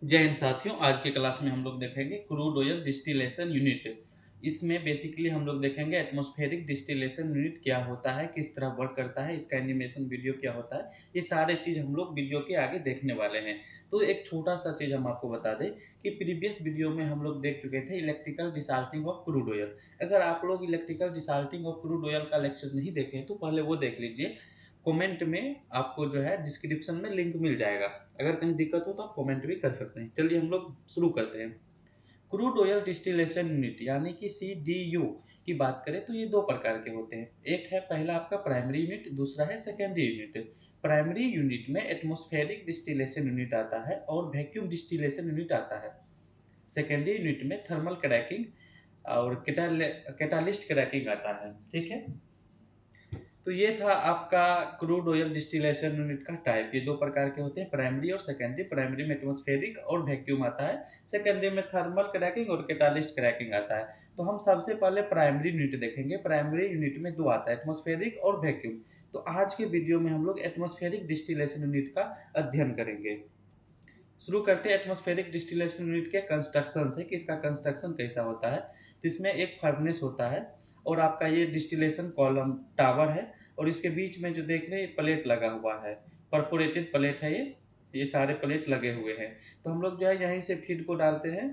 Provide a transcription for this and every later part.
जय हिंद साथियों, आज के क्लास में हम लोग देखेंगे क्रूड ऑयल डिस्टिलेशन यूनिट। इसमें बेसिकली हम लोग देखेंगे एटमॉस्फेरिक डिस्टिलेशन यूनिट क्या होता है, किस तरह वर्क करता है, इसका एनिमेशन वीडियो क्या होता है। ये सारे चीज़ हम लोग वीडियो के आगे देखने वाले हैं। तो एक छोटा सा चीज़ हम आपको बता दें कि प्रीवियस वीडियो में हम लोग देख चुके थे इलेक्ट्रिकल डिसाल्टिंग ऑफ क्रूड ऑयल। अगर आप लोग इलेक्ट्रिकल डिसाल्टिंग ऑफ क्रूड ऑयल का लेक्चर नहीं देखे हैं तो पहले वो देख लीजिए। कमेंट में आपको जो है डिस्क्रिप्शन में लिंक मिल जाएगा। अगर कहीं दिक्कत हो तो आप कमेंट भी कर सकते हैं। चलिए हम लोग शुरू करते हैं। क्रूड ऑयल डिस्टिलेशन यूनिट यानी कि CDU की बात करें तो ये दो प्रकार के होते हैं। एक है पहला आपका प्राइमरी यूनिट, दूसरा है सेकेंडरी यूनिट। प्राइमरी यूनिट में एटमॉस्फेरिक डिस्टिलेशन यूनिट आता है और वैक्यूम डिस्टिलेशन यूनिट आता है। सेकेंडरी यूनिट में थर्मल क्रैकिंग और कैटालिस्ट क्रैकिंग आता है। ठीक है, तो ये था आपका क्रूड ऑयल डिस्टिलेशन यूनिट का टाइप। ये दो प्रकार के होते हैं, प्राइमरी और सेकेंडरी। प्राइमरी में एटमॉस्फेरिक और वैक्यूम आता है, सेकेंडरी में थर्मल क्रैकिंग और कैटालिस्ट क्रैकिंग आता है। तो हम सबसे पहले प्राइमरी यूनिट देखेंगे। प्राइमरी यूनिट में दो आता है, एटमॉस्फेरिक और वैक्यूम। तो आज के वीडियो में हम लोग एटमॉस्फेरिक डिस्टिलेशन यूनिट का अध्ययन करेंगे। शुरू करते हैं एटमॉस्फेरिक डिस्टिलेशन यूनिट के कंस्ट्रक्शन से कि इसका कंस्ट्रक्शन कैसा होता है। तो इसमें एक फर्नेस होता है और आपका ये डिस्टिलेशन कॉलम टावर है और इसके बीच में जो देख रहे हैं प्लेट लगा हुआ है, परफोरेटेड प्लेट है ये सारे प्लेट लगे हुए हैं। तो हम लोग जो है यहीं से फीड को डालते हैं।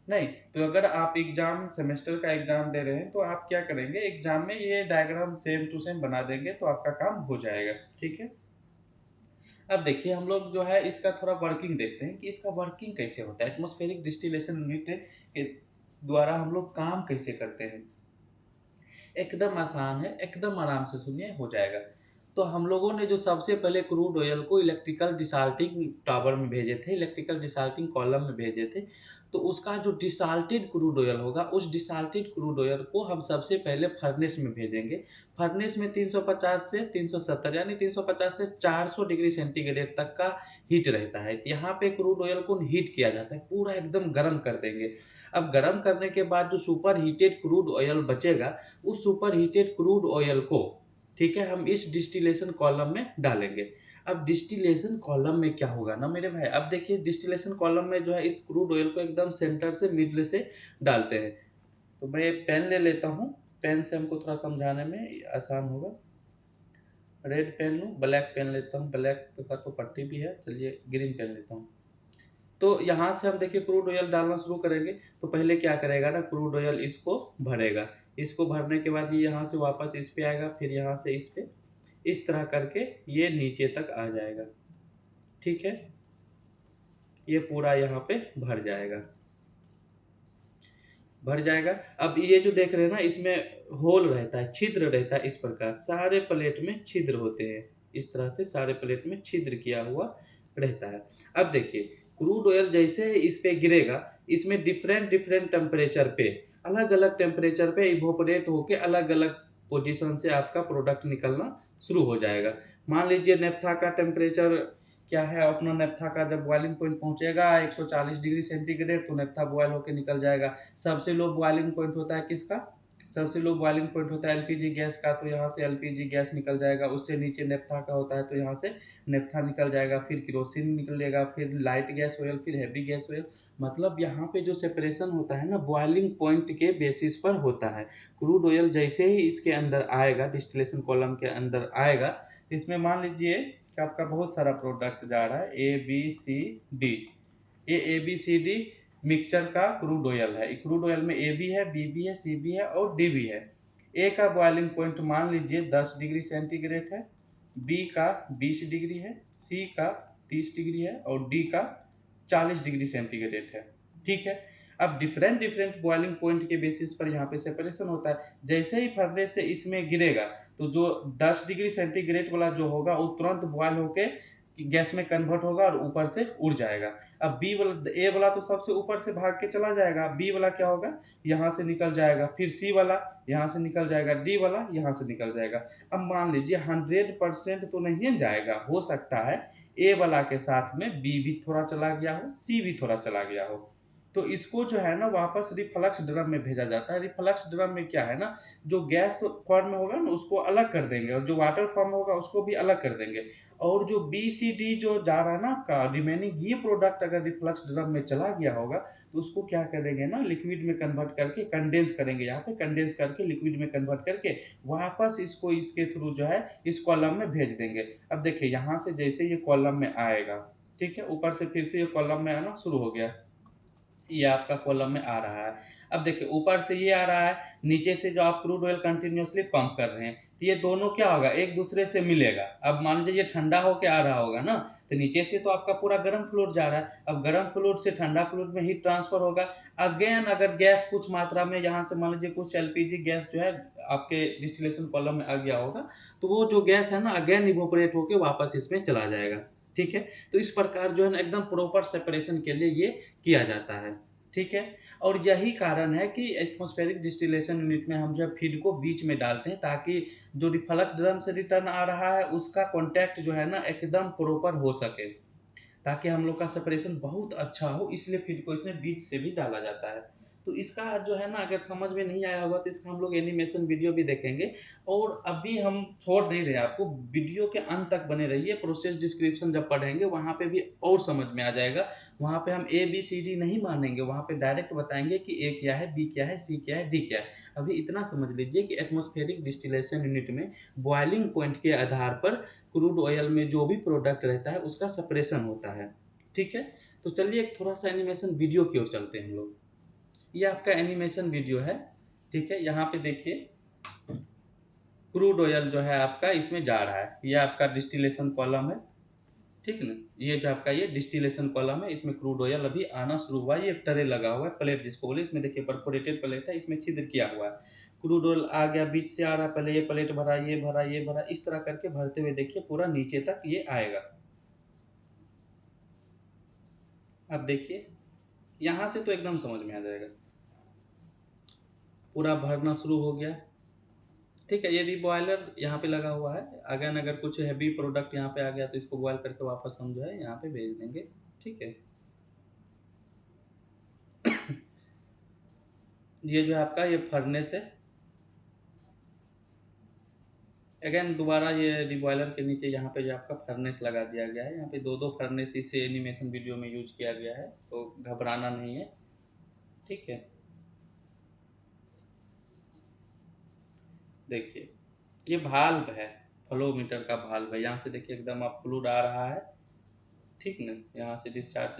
नहीं तो अगर आप एग्जाम सेमेस्टर का एग्जाम दे रहे हैं तो आप क्या करेंगे, एग्जाम में ये डायग्राम सेम टू सेम बना देंगे तो आपका काम हो जाएगा। ठीक है, अब देखिए हम लोग जो है इसका थोड़ा वर्किंग देखते हैं कि इसका वर्किंग कैसे होता है। एटमॉस्फेरिक डिस्टिलेशन यूनिट के द्वारा हम लोग काम कैसे करते हैं। एकदम आसान है, एकदम आराम से सुनिए, हो जाएगा। तो हम लोगों ने जो सबसे पहले क्रूड ऑयल को इलेक्ट्रिकल डिसाल्टिंग टावर में भेजे थे, इलेक्ट्रिकल डिसाल्टिंग कॉलम में भेजे थे। तो उसका जो डिसाल्टेड क्रूड ऑयल होगा, उस डिसाल्टेड क्रूड ऑयल को हम सबसे पहले फर्नेस में भेजेंगे। फर्नेस में 350 से 370 यानी 350 से 400 डिग्री सेंटीग्रेड तक का हीट रहता है। तो यहाँ पे क्रूड ऑयल को हीट किया जाता है, पूरा एकदम गर्म कर देंगे। अब गर्म करने के बाद जो सुपर हीटेड क्रूड ऑयल बचेगा, उस सुपर हीटेड क्रूड ऑयल को, ठीक है, हम इस डिस्टिलेशन कॉलम में डालेंगे। अब डिस्टिलेशन कॉलम में क्या होगा ना मेरे भाई, अब देखिए डिस्टिलेशन कॉलम में जो है इस क्रूड ऑयल को एकदम सेंटर से मिडल से डालते हैं। तो मैं पेन ले लेता हूँ, पेन से हमको थोड़ा समझाने में आसान होगा। रेड पेन लूँ, ब्लैक पेन लेता हूँ, ब्लैक का तो पट्टी भी है, चलिए ग्रीन पेन लेता हूँ। तो यहाँ से हम देखिए क्रूड ऑयल डालना शुरू करेंगे। तो पहले क्या करेगा ना, क्रूड ऑयल इसको भरेगा। इसको भरने के बाद ये यहाँ से वापस इस पे आएगा, फिर यहाँ से इस पे, इस तरह करके ये नीचे तक आ जाएगा। ठीक है, ये पूरा यहाँ पे भर जाएगा, भर जाएगा। अब ये जो देख रहे हैं ना, इसमें होल रहता है, छिद्र रहता है। इस प्रकार सारे प्लेट में छिद्र होते हैं, इस तरह से सारे प्लेट में छिद्र किया हुआ रहता है। अब देखिए क्रूड ऑयल जैसे ही इस पे गिरेगा, इसमें डिफरेंट डिफरेंट टेम्परेचर पे, अलग अलग टेम्परेचर पे इवोपरेट होके अलग अलग पोजीशन से आपका प्रोडक्ट निकलना शुरू हो जाएगा। मान लीजिए नेफ्था का टेम्परेचर क्या है, अपना नेफ्था का जब बॉइलिंग पॉइंट पहुंचेगा 140 डिग्री सेंटीग्रेड तो नेफ्था बॉयल होकर निकल जाएगा। सबसे लो बॉइलिंग पॉइंट होता है किसका, सबसे लो बॉइलिंग पॉइंट होता है एलपीजी गैस का, तो यहाँ से एलपीजी गैस निकल जाएगा। उससे नीचे नेफ्था का होता है तो यहाँ से नेफ्था निकल जाएगा, फिर किरोसिन निकलेगा, फिर लाइट गैस ऑयल, फिर हैवी गैस ऑयल। मतलब यहाँ पे जो सेपरेशन होता है ना, बॉइलिंग पॉइंट के बेसिस पर होता है। क्रूड ऑयल जैसे ही इसके अंदर आएगा, डिस्टिलेशन कॉलम के अंदर आएगा, इसमें मान लीजिए कि आपका बहुत सारा प्रोडक्ट जा रहा है, ABCD। ये ABCD मिक्सचर का क्रूड ऑयल है। क्रूड ऑयल में ए भी है, बी भी है, सी भी है और डी भी है। ए का बॉइलिंग पॉइंट मान लीजिए 10 डिग्री सेंटीग्रेड है, बी का 20 डिग्री है, सी का 30 डिग्री है और डी का 40 डिग्री सेंटीग्रेड है। ठीक है, अब डिफरेंट डिफरेंट बॉइलिंग पॉइंट के बेसिस पर यहाँ पे सेपरेशन होता है। जैसे ही फर्नेस से इसमें गिरेगा तो जो 10 डिग्री सेंटीग्रेड वाला जो होगा वो तुरंत बॉयल होके गैस में कन्वर्ट होगा और ऊपर से उड़ जाएगा। अब बी वाला, ए वाला तो सबसे ऊपर से भाग के चला जाएगा, बी वाला क्या होगा, यहाँ से निकल जाएगा, फिर सी वाला यहाँ से निकल जाएगा, डी वाला यहाँ से निकल जाएगा। अब मान लीजिए 100% तो नहीं जाएगा, हो सकता है ए वाला के साथ में बी भी थोड़ा चला गया हो, सी भी थोड़ा चला गया हो। तो इसको जो है ना वापस रिफ्लक्स ड्रम में भेजा जाता है। रिफ्लक्स ड्रम में क्या है ना, जो गैस फॉर्म में होगा ना उसको अलग कर देंगे और जो वाटर फॉर्म में होगा उसको भी अलग कर देंगे। और जो BCD जो जा रहा है ना आपका रिमेनिंग, ये प्रोडक्ट अगर रिफ्लक्स ड्रम में चला गया होगा तो उसको क्या करेंगे ना, लिक्विड में कन्वर्ट करके कंडेंस करेंगे, यहाँ पे कंडेंस करके लिक्विड में कन्वर्ट करके वापस इसको इसके थ्रू जो है इस कॉलम में भेज देंगे। अब देखिए यहाँ से जैसे ये कॉलम में आएगा, ठीक है, ऊपर से फिर से ये कॉलम में आना शुरू हो गया, ये आपका कॉलम में आ रहा है। अब देखिए ऊपर से ये आ रहा है, नीचे से जो आप क्रूड ऑयल कंटिन्यूअसली पंप कर रहे हैं, तो ये दोनों क्या होगा, एक दूसरे से मिलेगा। अब मान लीजिए ये ठंडा होके आ रहा होगा ना, तो नीचे से तो आपका पूरा गर्म फ्लूइड जा रहा है, अब गर्म फ्लूइड से ठंडा फ्लूइड में हीट ट्रांसफर होगा। अगेन अगर गैस कुछ मात्रा में यहाँ से मान लीजिए कुछ LPG गैस जो है आपके डिस्टिलेशन कॉलम में आ गया होगा, तो वो जो गैस है ना अगेन इवोपरेट होके वापस इसमें चला जाएगा। ठीक है, तो इस प्रकार जो है ना एकदम प्रॉपर सेपरेशन के लिए ये किया जाता है। ठीक है, और यही कारण है कि एटमॉस्फेरिक डिस्टिलेशन यूनिट में हम जो है फीड को बीच में डालते हैं, ताकि जो रिफ्लक्स ड्रम से रिटर्न आ रहा है उसका कॉन्टैक्ट जो है ना एकदम प्रॉपर हो सके, ताकि हम लोग का सेपरेशन बहुत अच्छा हो, इसलिए फीड को इसमें बीच से भी डाला जाता है। तो इसका जो है ना अगर समझ में नहीं आया होगा तो इसका हम लोग एनिमेशन वीडियो भी देखेंगे। और अभी हम छोड़ नहीं रहे, आपको वीडियो के अंत तक बने रहिए, प्रोसेस डिस्क्रिप्शन जब पढ़ेंगे वहाँ पे भी और समझ में आ जाएगा। वहाँ पे हम ABCD नहीं मानेंगे, वहाँ पे डायरेक्ट बताएंगे कि A क्या है, B क्या है, C क्या है, D क्या है। अभी इतना समझ लीजिए कि एटमॉस्फेरिक डिस्टिलेशन यूनिट में बॉइलिंग पॉइंट के आधार पर क्रूड ऑयल में जो भी प्रोडक्ट रहता है उसका सेपरेशन होता है। ठीक है, तो चलिए एक थोड़ा सा एनिमेशन वीडियो की ओर चलते हैं हम लोग। ये आपका एनिमेशन वीडियो है। ठीक है, यहाँ पे देखिए क्रूड ऑयल जो है आपका इसमें जा रहा है, ये आपका डिस्टिलेशन कॉलम है। ठीक है ना, ये जो आपका ये डिस्टिलेशन कॉलम है, इसमें क्रूड ऑयल अभी आना शुरू हुआ है। ये ट्रे लगा हुआ है, प्लेट जिसको बोले, इसमें देखिए परफोरेटेड प्लेट है, इसमें छिद्र किया हुआ है। क्रूड ऑयल आ गया, बीच से आ रहा है, पहले ये प्लेट भरा, ये भरा, ये भरा, इस तरह करके भरते हुए देखिए पूरा नीचे तक ये आएगा। अब देखिए यहाँ से तो एकदम समझ में आ जाएगा, पूरा भरना शुरू हो गया। ठीक है, ये रीबॉयलर यहाँ पे लगा हुआ है। अगेन अगर कुछ हैवी प्रोडक्ट यहाँ पे आ गया तो इसको बॉयल करके वापस हम जो है यहाँ पे भेज देंगे। ठीक है, ये जो है आपका ये फर्नेस है। अगेन दोबारा ये रिबॉयलर के नीचे यहाँ पे जो आपका फर्नेस लगा दिया गया है, यहाँ पे दो दो फर्नेस इस एनिमेशन वीडियो में यूज किया गया है, तो घबराना नहीं है। ठीक है, देखिए ये भाल्व है, फ्लो मीटर का भाल्व है, यहाँ से देखिए एकदम आप फ्लूइड आ रहा है। ठीक ना, यहाँ से डिस्चार्ज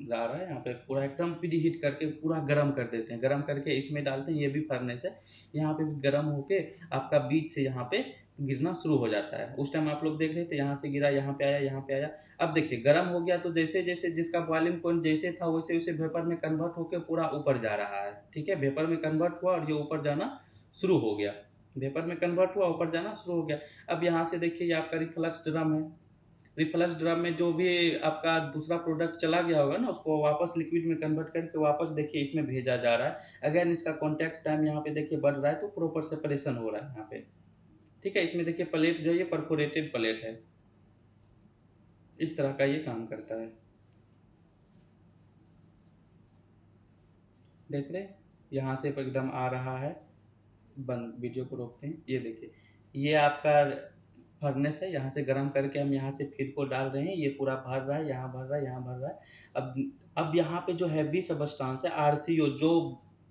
जा रहा है, यहाँ पे पूरा एकदम प्री हीट करके पूरा गर्म कर देते हैं, गर्म करके इसमें डालते हैं, ये भी फर्नेस है। यहाँ पे भी गर्म होके आपका बीच से यहाँ पे गिरना शुरू हो जाता है। उस टाइम आप लोग देख रहे थे, यहाँ से गिरा, यहाँ पे आया, यहाँ पे आया। अब देखिए गर्म हो गया तो जैसे जैसे जिसका बॉइलिंग पॉइंट जैसे था वैसे वैसे वेपर में कन्वर्ट होकर पूरा ऊपर जा रहा है। ठीक है, वेपर में कन्वर्ट हुआ और ये ऊपर जाना शुरू हो गया, वेपर में कन्वर्ट हुआ ऊपर जाना शुरू हो गया। अब यहाँ से देखिए ये आपका रिफ्लक्स ड्रम है, रिफ्लक्स ड्रम में जो भी आपका दूसरा प्रोडक्ट चला गया होगा ना उसको वापस लिक्विड में कन्वर्ट करके वापस देखिए इसमें भेजा जा रहा है। अगेन इसका कॉन्टैक्ट टाइम यहाँ पे देखिए बढ़ रहा है, तो प्रॉपर सेपरेशन हो रहा है यहाँ पे। ठीक है, इसमें देखिए प्लेट जो है ये परफोरेटेड प्लेट है, इस तरह का ये काम करता है। देख रहे हैं? यहाँ से एकदम आ रहा है। बंद, वीडियो को रोकते हैं। ये देखिए ये आपका फर्नेस है, यहाँ से गर्म करके हम यहाँ से फीड को डाल रहे हैं, ये पूरा भर रहा है, यहाँ भर रहा है, यहाँ भर रहा है। अब यहाँ पे जो हैवी सबस्टांस है RCO, जो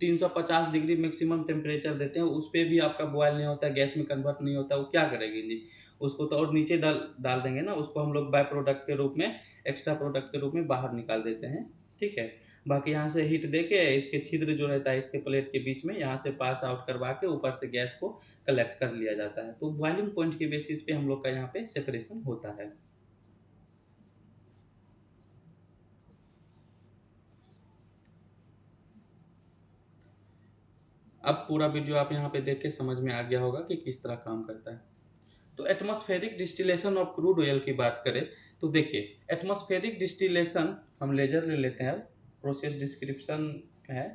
350 डिग्री मैक्सिमम टेम्परेचर देते हैं, उस पे भी आपका बॉयल नहीं होता, गैस में कन्वर्ट नहीं होता, वो क्या करेगी जी, उसको तो और नीचे डाल डाल देंगे ना, उसको हम लोग बाय प्रोडक्ट के रूप में, एक्स्ट्रा प्रोडक्ट के रूप में बाहर निकाल देते हैं। ठीक है, बाकी यहाँ से हीट देके इसके छिद्र जो रहता है इसके प्लेट के बीच में, यहाँ से पास आउट करवा के ऊपर से गैस को कलेक्ट कर लिया जाता है। तो बॉइलिंग पॉइंट के बेसिस पे हम लोग का यहाँ पे सेपरेशन होता है। अब पूरा वीडियो आप यहाँ पे देख के समझ में आ गया होगा कि किस तरह काम करता है। तो atmospheric distillation of crude oil की बात करें तो देखिए एटमॉस्फेरिक डिस्टिलेशन, हम लेजर ले लेते हैं, अब प्रोसेस डिस्क्रिप्शन है।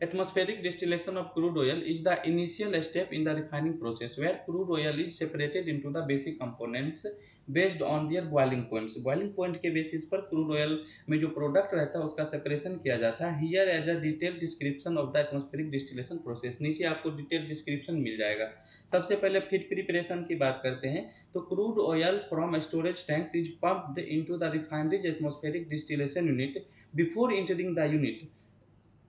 Atmospheric distillation of crude oil is the initial step in the refining process where crude oil is separated into the basic components based on their boiling points. Boiling point के basis पर crude oil में जो product रहता है उसका separation किया जाता है. Here as a detail description of the atmospheric distillation process. नीचे आपको डिटेल डिस्क्रिप्शन मिल जाएगा. सबसे पहले फीड प्रिपरेशन की बात करते हैं तो crude oil from storage tanks is pumped into the refinery's atmospheric distillation unit before entering the unit.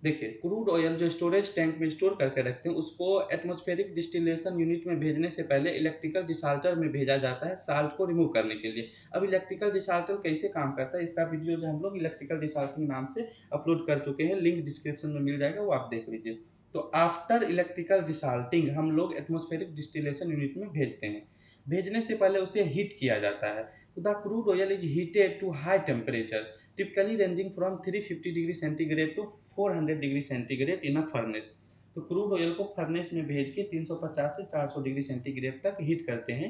देखिए, क्रूड ऑयल जो स्टोरेज टैंक में स्टोर करके रखते हैं उसको एटमॉस्फेरिक डिस्टिलेशन यूनिट में भेजने से पहले इलेक्ट्रिकल डिसाल्टर में भेजा जाता है साल्ट को रिमूव करने के लिए. अब इलेक्ट्रिकल डिसाल्टर कैसे काम करता है इसका वीडियो जो हम लोग इलेक्ट्रिकल डिसाल्टिंग नाम से अपलोड कर चुके हैं, लिंक डिस्क्रिप्शन में मिल जाएगा, वो आप देख लीजिए. तो आफ्टर इलेक्ट्रिकल डिसाल्टिंग हम लोग एटमॉस्फेरिक डिस्टिलेशन यूनिट में भेजते हैं. भेजने से पहले उसे हीट किया जाता है. तो the crude oil is heated to high temperature typically ranging from 350 degree centigrade to 400 degree centigrade in a furnace. तो क्रूड ऑयल को फर्नेस में भेज के 350 से 400 डिग्री सेंटीग्रेड तक हीट करते हैं.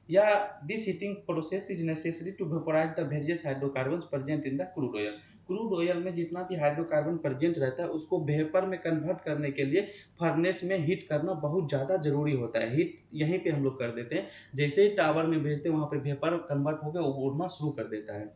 या this heating process is necessary to vaporise the various hydrocarbons present in the crude oil. Crude oil में जितना भी हाइड्रोकार्बन प्रेजेंट रहता है उसको वेपर में कन्वर्ट करने के लिए फर्नेस में हीट करना बहुत ज़्यादा जरूरी होता है. हीट यहीं पे हम लोग कर देते हैं. जैसे ही टावर में भेजते हैं वहाँ पे वेपर कन्वर्ट होकर वो उड़ना शुरू कर देता है.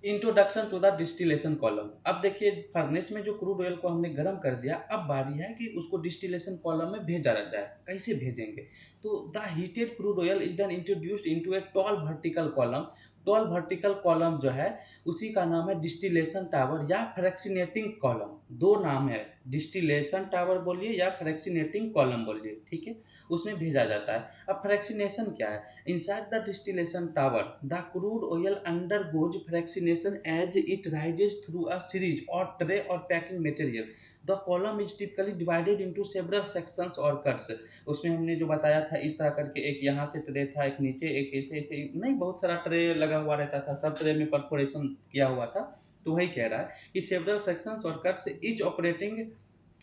Introduction to the distillation column. अब देखिए, फर्नेस में जो क्रूड ऑयल को हमने गर्म कर दिया, अब बारी है कि उसको डिस्टिलेशन कॉलम में भेजा जाता है. कैसे भेजेंगे? तो the heated crude oil is then introduced into a tall vertical column. Tall vertical column जो है उसी का नाम है डिस्टिलेशन टावर या फ्रैक्शनेटिंग कॉलम. दो नाम है, डिस्टिलेशन टावर बोलिए या फ्रैक्शनेटिंग कॉलम बोलिए, ठीक है. उसमें भेजा जाता है. अब फ्रैक्शनेशन क्या है? Inside the distillation tower, the crude oil undergoes fractionation as it rises through a series or tray or packing material. The column is typically divided into several sections or cuts. उसमें हमने जो बताया था इस तरह करके, एक यहाँ से ट्रे था, एक नीचे, एक ऐसे ऐसे नहीं, बहुत सारा ट्रे लगा हुआ रहता था, सब ट्रे में परफोरेशन किया हुआ था. तो वही कह रहा है कि सेवरल सेक्शंस और cuts each operating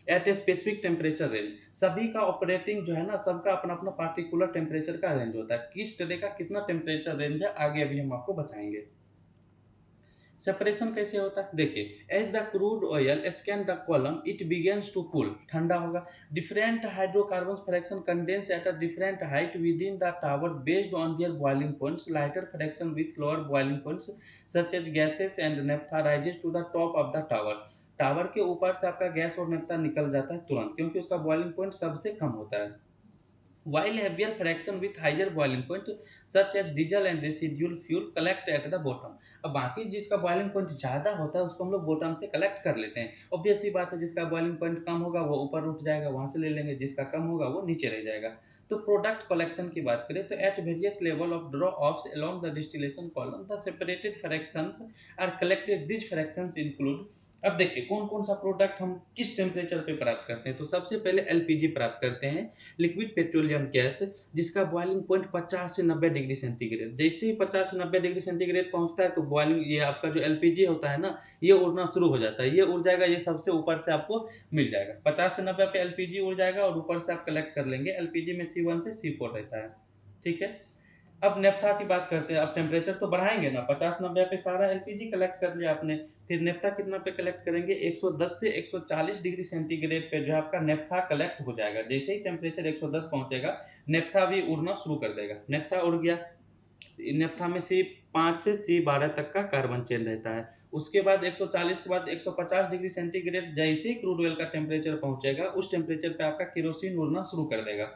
eight a specific temperature range. सभी का ऑपरेटिंग जो है ना, सबका अपना अपना पार्टिकुलर टेम्परेचर का रेंज होता है. किस ट्रे का कितना टेम्परेचर रेंज है आगे अभी हम आपको बताएंगे. सेपरेशन कैसे होता है? देखिए, एज द क्रूड ऑयल स्कैन the column it begins to cool. ठंडा होगा. Different hydrocarbon fraction condense at a different height within the tower based on their boiling points. Lighter fraction with lower boiling points such as gases and naphtha rises to the top of the tower. Tower के ऊपर से आपका gas और naphtha निकल जाता है तुरंत, क्योंकि उसका बॉइलिंग पॉइंट सबसे कम होता है. While heavier fraction with higher boiling point such as diesel and residual fuel collect at the bottom. अब बाकी जिसका बॉइलिंग पॉइंट ज़्यादा होता है उसको हम लोग बॉटम से कलेक्ट कर लेते हैं. ऑब्वियस सी बात है, जिसका बॉइलिंग पॉइंट कम होगा वो ऊपर उठ जाएगा, वहाँ से ले लेंगे. जिसका कम होगा वो नीचे रह जाएगा. तो प्रोडक्ट कलेक्शन की बात करें तो at various level of draw offs along the distillation column the separated fractions are collected. These fractions include. अब देखिए कौन कौन सा प्रोडक्ट हम किस टेम्परेचर पे प्राप्त करते हैं. तो सबसे पहले एलपीजी प्राप्त करते हैं, लिक्विड पेट्रोलियम गैस, जिसका बॉइलिंग पॉइंट 50 से 90 डिग्री सेंटीग्रेड. जैसे ही 50 से 90 डिग्री सेंटीग्रेड पहुंचता है तो बॉइलिंग, ये आपका जो एलपीजी होता है ना, ये उड़ना शुरू हो जाता है. ये उड़ जाएगा, ये सबसे ऊपर से आपको मिल जाएगा. 50 से 90 पे एलपीजी उड़ जाएगा और ऊपर से आप कलेक्ट कर लेंगे. एलपीजी में C1 से C4 रहता है, ठीक है. अब नेफ्था की बात करते हैं. अब टेम्परेचर तो बढ़ाएंगे ना, 50-90 पे सारा एलपीजी कलेक्ट कर लिया आपने. फिर नेफ्था कितना पे कलेक्ट करेंगे? 110 से 140 डिग्री सेंटीग्रेड पे जो है आपका नेफ्था कलेक्ट हो जाएगा. जैसे ही टेम्परेचर 110 पहुंचेगा नेफ्था भी उड़ना शुरू कर देगा. नेफ्था उड़ गया. नेफ्था में C5 से C12 तक का कार्बन चेन रहता है. उसके बाद 140 के बाद 150 डिग्री सेंटीग्रेड जैसे ही क्रूड ऑयल का टेम्परेचर पहुंचेगा उस टेम्परेचर पे आपका केरोसिन उड़ना शुरू कर देगा.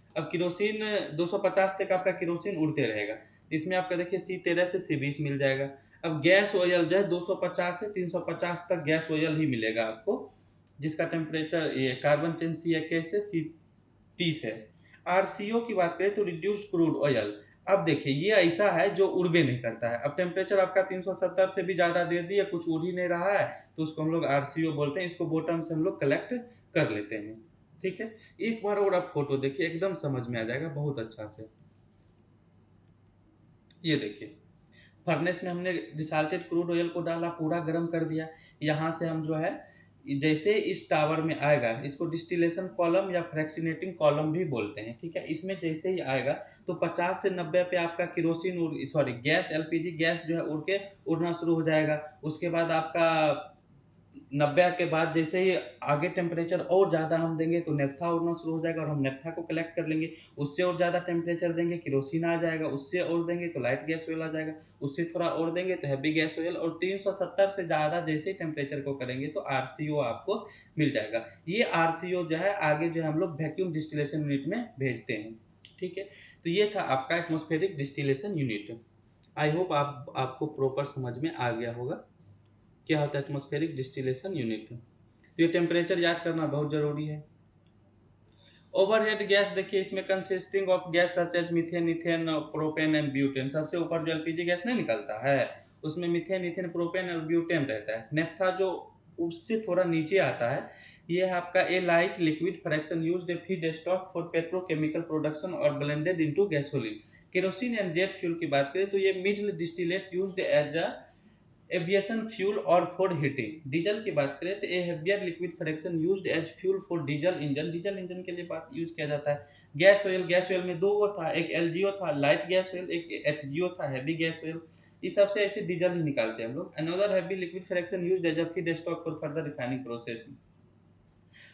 अब केरोसिन 250 तक आपका केरोसिन उड़ते रहेगा. इसमें आपका देखिए C13 से C20 मिल जाएगा. अब गैस ऑयल जो है 250 से 350 तक गैस ऑयल ही मिलेगा आपको, जिसका टेम्परेचर ये कार्बन चेन C21 से C30 है. आरसीओ की बात करें तो रिड्यूस्ड क्रूड ऑयल. अब देखिए ये ऐसा है जो उड़बे नहीं करता है. अब टेम्परेचर आपका 370 से भी ज़्यादा दे दिया, कुछ उड़ ही नहीं रहा है, तो उसको हम लोग आरसीओ बोलते हैं. इसको बॉटम से हम लोग कलेक्ट कर लेते हैं, ठीक है. एक बार और आप फोटो देखिए, एकदम समझ में आ जाएगा बहुत अच्छा से. ये देखिए, फर्नेस में हमने डिसाल्टेड क्रूड ऑयल को डाला, पूरा गर्म कर दिया. यहाँ से हम जो है जैसे इस टावर में आएगा, इसको डिस्टिलेशन कॉलम या फ्रैक्शनेटिंग कॉलम भी बोलते हैं, ठीक है. इसमें जैसे ही आएगा तो 50 से 90 पे आपका केरोसिन गैस, एलपीजी गैस जो है उड़ के उड़ना शुरू हो जाएगा. उसके बाद आपका 90 के बाद जैसे ही आगे टेम्परेचर और ज़्यादा हम देंगे तो नेफ्था उड़ना शुरू हो जाएगा और हम नेफ्था को कलेक्ट कर लेंगे। उससे और ज़्यादा टेम्परेचर देंगे केरोसिन आ जाएगा, उससे और देंगे तो लाइट गैस ऑयल आ जाएगा, उससे थोड़ा और देंगे तो हैवी गैस ऑयल, और 370 से ज़्यादा जैसे ही टेम्परेचर को करेंगे तो आरसीओ आपको मिल जाएगा। ये आरसीओ जो है आगे जो है हम लोग वैक्यूम डिस्टिलेशन यूनिट में भेजते हैं। ठीक है, तो ये था आपका atmospheric distillation unit. I hope आपको प्रॉपर समझ में आ गया होगा क्या होता है एटमॉस्फेरिक डिस्टिलेशन यूनिट। तो ये टेम्परेचर याद करना बहुत जरूरी है। ओवरहेड गैस देखिए, इसमें consisting of gas such as methane, ethane, propane and butane. सबसे ऊपर जो एलपीजी गैस नहीं निकलता है उसमें मीथेन, इथेन, प्रोपेन और ब्यूटेन रहता है। नेफ्था जो उससे थोड़ा नीचे आता है, ये है आपका a light liquid fraction used a feedstock for petrochemical production और blended into gasoline. Kerosene and jet fuel की बात करें तो ये middle distillate used as a aviation fuel और फॉर हीटिंग। डीजल की बात करें तो a heavier liquid fraction used as fuel for diesel engine. Diesel engine के लिए बात यूज किया जाता है। गैस ऑयल में दो वो था, एक एलजीओ था लाइट गैस ऑयल, एक एचजीओ था हैवी गैस ऑयल। इस सबसे ऐसे डीजल ही निकालते हैं हम लोग। Another heavy liquid fraction used as a feedstock for further refining process.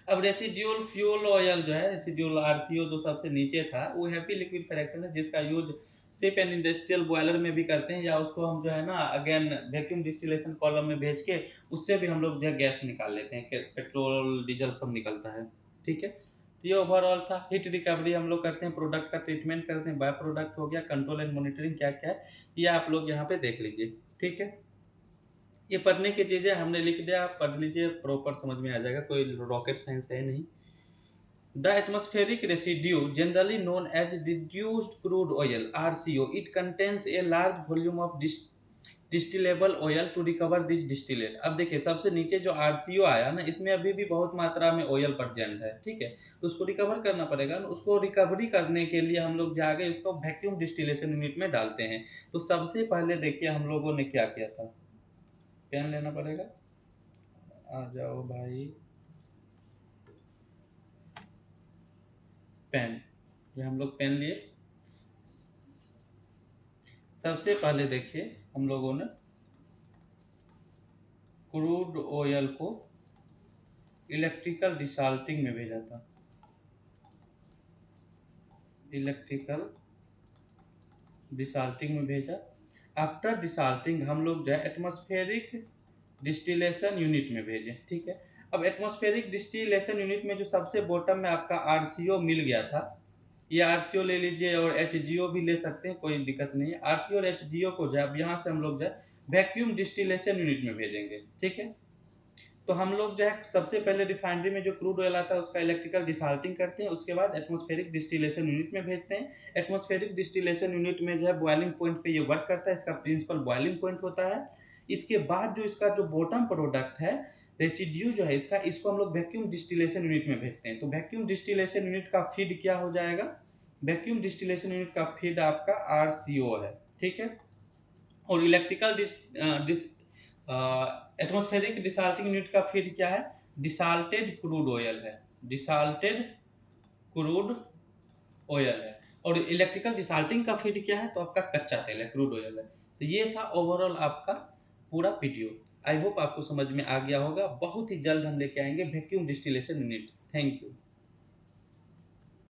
अब रेसिड्यूल फ्यूल ऑयल जो है, रेसिड्यूल आरसीओ जो सबसे नीचे था, वो हैवी लिक्विड फ्रैक्शन है जिसका use ship and industrial boiler में भी करते हैं, या उसको हम जो है ना अगेन वैक्यूम डिस्टिलेशन कॉलम में भेज के उससे भी हम लोग जो है गैस निकाल लेते हैं, पेट्रोल डीजल सब निकलता है। ठीक है, तो ये ओवरऑल था। हीट रिकवरी हम लोग करते हैं, प्रोडक्ट का ट्रीटमेंट करते हैं, बाय प्रोडक्ट हो गया, कंट्रोल एंड मॉनिटरिंग क्या क्या है ये आप लोग यहाँ पे देख लीजिए। ठीक है, ये पढ़ने की चीज़ें हमने लिख दिया, आप पढ़ लीजिए, प्रॉपर समझ में आ जाएगा, कोई रॉकेट साइंस है नहीं। The atmospheric residue, generally known as reduced crude oil (RCO), it contains a large volume of distillable oil to recover this distillate। अब देखिए सबसे नीचे जो RCO आया ना, इसमें अभी भी बहुत मात्रा में ऑयल प्रेजेंट है। ठीक है, तो उसको रिकवर करना पड़ेगा ना, उसको रिकवरी करने के लिए हम लोग जाके इसको वैक्यूम डिस्टिलेशन यूनिट में डालते हैं। तो सबसे पहले देखिए हम लोगों ने क्या किया था, पेन लेना पड़ेगा, आ जाओ भाई, पेन, ये हम लोग पेन लिए। सबसे पहले देखिए हम लोगों ने क्रूड ऑयल को इलेक्ट्रिकल डिसाल्टिंग में भेजा था। इलेक्ट्रिकल डिसाल्टिंग में भेजा। आफ्टर डिसाल्टिंग हम लोग जो है एटमॉस्फेरिक डिस्टिलेशन यूनिट में भेजे। ठीक है, अब एटमॉस्फेरिक डिस्टिलेशन यूनिट में जो सबसे बॉटम में आपका आरसीओ मिल गया था, ये आरसीओ ले लीजिए और एचजीओ भी ले सकते हैं, कोई दिक्कत नहीं है। आरसीओ और एचजीओ को जो है अब यहाँ से हम लोग जो है वैक्यूम डिस्टिलेशन यूनिट में भेजेंगे। ठीक है, तो हम लोग जो है सबसे पहले रिफाइनरी में जो क्रूड ऑयल आता है उसका इलेक्ट्रिकल डिसाल्टिंग करते हैं, उसके बाद एटमॉस्फेरिक डिस्टिलेशन यूनिट में भेजते हैं। एटमॉस्फेरिक डिस्टिलेशन यूनिट में जो है बॉइलिंग पॉइंट पे ये वर्क करता है, इसका प्रिंसिपल बॉइलिंग पॉइंट होता है। इसके बाद जो इसका जो बॉटम प्रोडक्ट है रेसिड्यू जो है इसका, इसको हम लोग वैक्यूम डिस्टिलेशन यूनिट में भेजते हैं। तो वैक्यूम डिस्टिलेशन यूनिट का फीड क्या हो जाएगा, वैक्यूम डिस्टिलेशन यूनिट का फीड आपका आरसीओ है। ठीक है, और इलेक्ट्रिकल एटमॉस्फेरिक डिसाल्टिंग यूनिट का फीड क्या है, डिसाल्टेड क्रूड ऑयल है। डिसाल्टेड क्रूड ऑयल है। और इलेक्ट्रिकल डिसाल्टिंग का फीड क्या है, तो आपका कच्चा तेल है, क्रूड ऑयल है। तो ये था ओवरऑल आपका पूरा वीडियो। आई होप आपको समझ में आ गया होगा। बहुत ही जल्द हम लेके आएंगे vacuum distillation unit. Thank you.